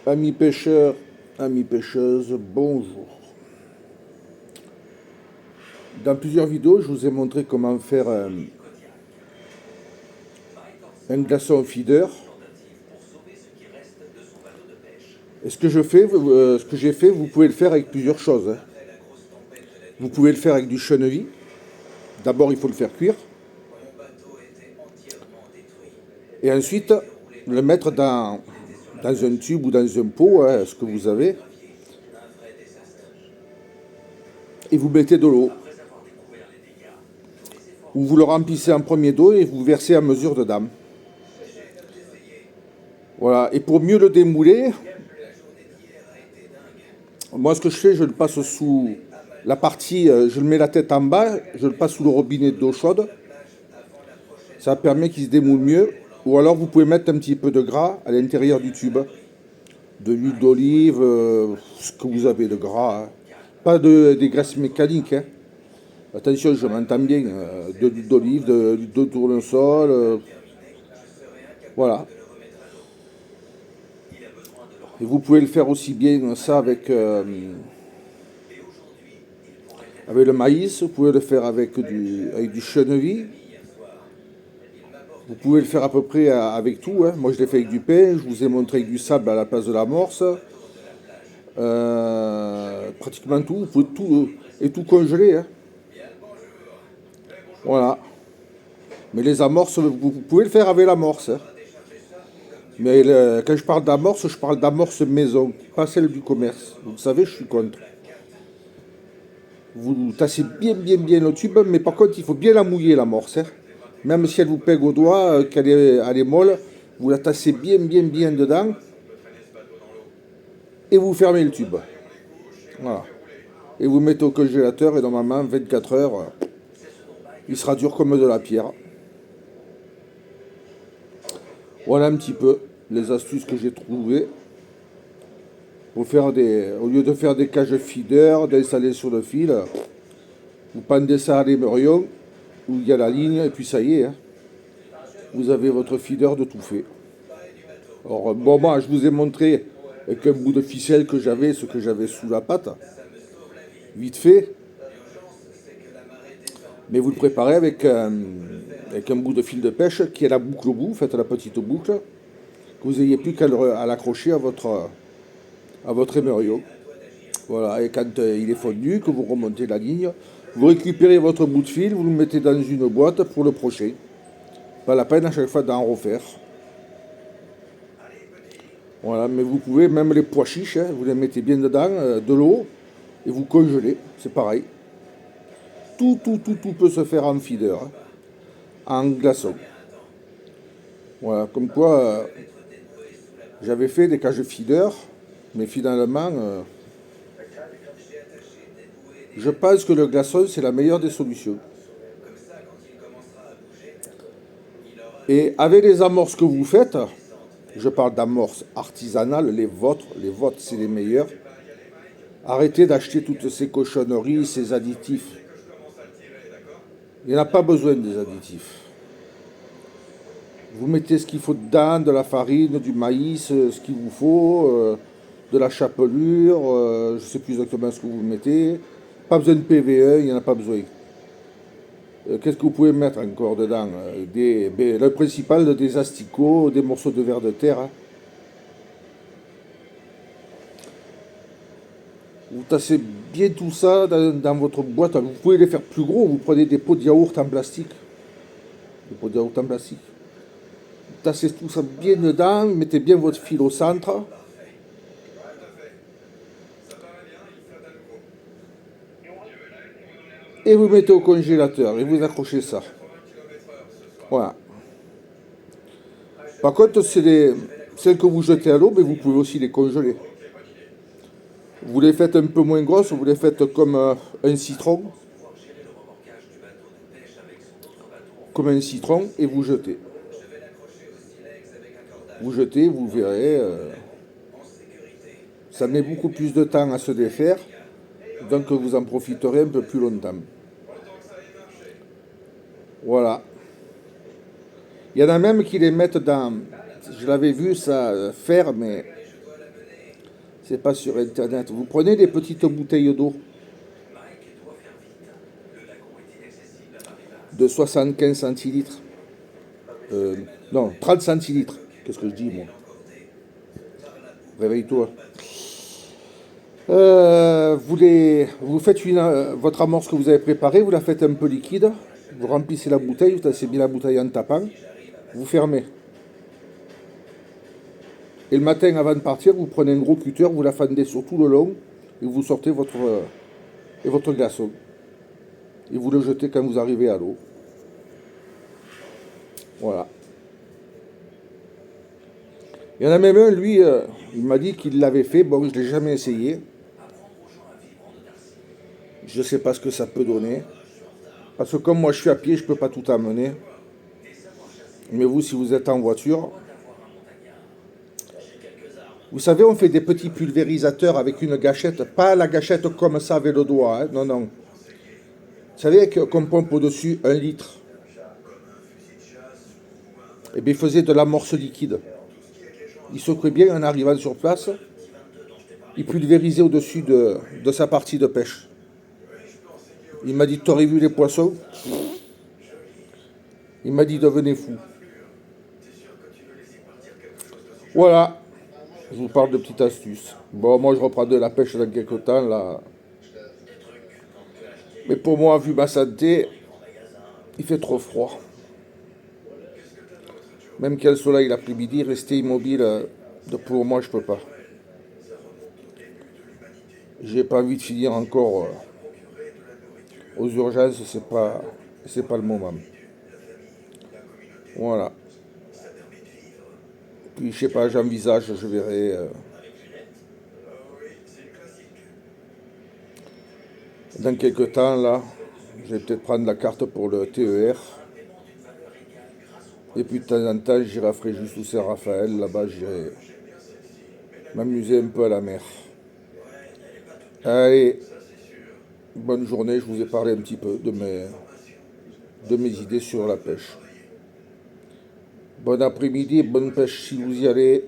Amis pêcheurs, amis pêcheuses, bonjour. Dans plusieurs vidéos, je vous ai montré comment faire un glaçon feeder. Et ce que j'ai fait, vous pouvez le faire avec plusieurs choses, hein. Vous pouvez le faire avec du chenevis. D'abord, il faut le faire cuire. Et ensuite, le mettre dans un tube ou dans un pot, hein, ce que vous avez. Et vous mettez de l'eau. Ou vous le remplissez en premier d'eau et vous versez à mesure dedans. Voilà. Et pour mieux le démouler, moi ce que je fais, je le passe sous la partie, je le mets la tête en bas, je le passe sous le robinet d'eau chaude. Ça permet qu'il se démoule mieux. Ou alors vous pouvez mettre un petit peu de gras à l'intérieur du tube. De l'huile d'olive, ce que vous avez de gras, hein. Pas des graisses mécaniques, hein. Attention, je m'entends bien. De l'huile d'olive, de l'huile de tournesol. Voilà. Et vous pouvez le faire aussi bien ça avec le maïs. Vous pouvez le faire avec du chenevis. Vous pouvez le faire à peu près avec tout, hein. Moi, je l'ai fait avec du pain. Je vous ai montré avec du sable à la place de l'amorce. Pratiquement tout. Vous pouvez tout et tout congeler, hein. Voilà. Mais les amorces, vous pouvez le faire avec l'amorce, hein. Mais quand je parle d'amorce, je parle d'amorce maison, pas celle du commerce. Vous savez, je suis contre. Vous tassez bien le tube, mais par contre, il faut bien la mouiller, l'amorce, hein. Même si elle vous pègue au doigt, elle est molle, vous la tassez bien dedans et vous fermez le tube. Voilà. Et vous mettez au congélateur et normalement, 24 heures, il sera dur comme de la pierre. Voilà un petit peu les astuces que j'ai trouvées pour faire au lieu de faire des cages feeder, d'installer sur le fil, vous pendez ça à l'émerion où il y a la ligne et puis ça y est, hein. Vous avez votre feeder de tout fait. Alors bon, moi je vous ai montré avec un bout de ficelle que j'avais, ce que j'avais sous la patte, vite fait. Mais vous le préparez avec un bout de fil de pêche qui est la boucle au bout, faites la petite boucle, que vous n'ayez plus qu'à l'accrocher à votre émerion. Voilà, et quand il est fondu, que vous remontez la ligne, vous récupérez votre bout de fil, vous le mettez dans une boîte pour le prochain. Pas la peine à chaque fois d'en refaire. Voilà, mais vous pouvez, même les pois chiches, hein, vous les mettez bien dedans, de l'eau, et vous congelez, c'est pareil. Tout peut se faire en feeder, hein, en glaçon. Voilà, comme quoi, j'avais fait des cages feeder, mais finalement, je pense que le glaçon, c'est la meilleure des solutions. Et avec les amorces que vous faites, je parle d'amorces artisanales, les vôtres c'est les meilleurs. Arrêtez d'acheter toutes ces cochonneries, ces additifs. Il n'y en a pas besoin des additifs. Vous mettez ce qu'il faut dedans, de la farine, du maïs, ce qu'il vous faut, de la chapelure, je ne sais plus exactement ce que vous mettez. Pas besoin de PVE, il n'y en a pas besoin. Qu'est-ce que vous pouvez mettre encore dedans? Le principal, des asticots, des morceaux de verre de terre, hein. Vous tassez bien tout ça dans votre boîte. Vous pouvez les faire plus gros. Vous prenez des pots de yaourt en plastique. Des pots de yaourt en plastique. Vous tassez tout ça bien dedans. Mettez bien votre fil au centre. Et vous mettez au congélateur. Et vous accrochez ça. Voilà. Par contre, celles que vous jetez à l'eau, mais vous pouvez aussi les congeler. Vous les faites un peu moins grosses. Vous les faites comme un citron. Comme un citron. Et vous jetez. Vous jetez, vous verrez, ça met beaucoup plus de temps à se défaire, donc vous en profiterez un peu plus longtemps. Voilà. Il y en a même qui les mettent dans, je l'avais vu ça faire, mais C'est pas sur Internet. Vous prenez des petites bouteilles d'eau de 75 centilitres. Non, 30 centilitres. Qu'est-ce que je dis, moi? Réveille-toi. Vous faites votre amorce que vous avez préparée, vous la faites un peu liquide, vous remplissez la bouteille, vous tassez bien la bouteille en tapant, vous fermez. Et le matin, avant de partir, vous prenez un gros cutter, vous la fendez sur tout le long, et vous sortez votre glaçon. Et vous le jetez quand vous arrivez à l'eau. Voilà. Il y en a même un, lui, il m'a dit qu'il l'avait fait. Bon, je ne l'ai jamais essayé. Je ne sais pas ce que ça peut donner. Parce que comme moi je suis à pied, je ne peux pas tout amener. Mais vous, si vous êtes en voiture, vous savez, on fait des petits pulvérisateurs avec une gâchette. Pas la gâchette comme ça avec le doigt. Hein, non, non. Vous savez qu'on pompe au-dessus 1 litre. Et bien, il faisait de l'amorce liquide. Il secouait bien en arrivant sur place. Il pulvérisait au-dessus de sa partie de pêche. Il m'a dit, t'aurais vu les poissons? Il m'a dit, devenez fou. Voilà. Je vous parle de petites astuces. Bon, moi, je reprends de la pêche dans quelques temps, là. Mais pour moi, vu ma santé, il fait trop froid. Même qu'il y a le soleil l'après-midi, rester immobile, pour moi, je peux pas. J'ai pas envie de finir encore aux urgences, c'est pas le moment. Voilà. Puis je sais pas, j'envisage, je verrai. Dans quelques temps là, je vais peut-être prendre la carte pour le TER. Et puis de temps en temps, j'irai à Fréjus ou Saint-Raphaël, là-bas j'irai m'amuser un peu à la mer. Allez, bonne journée, je vous ai parlé un petit peu de mes idées sur la pêche. Bon après-midi, bonne pêche si vous y allez.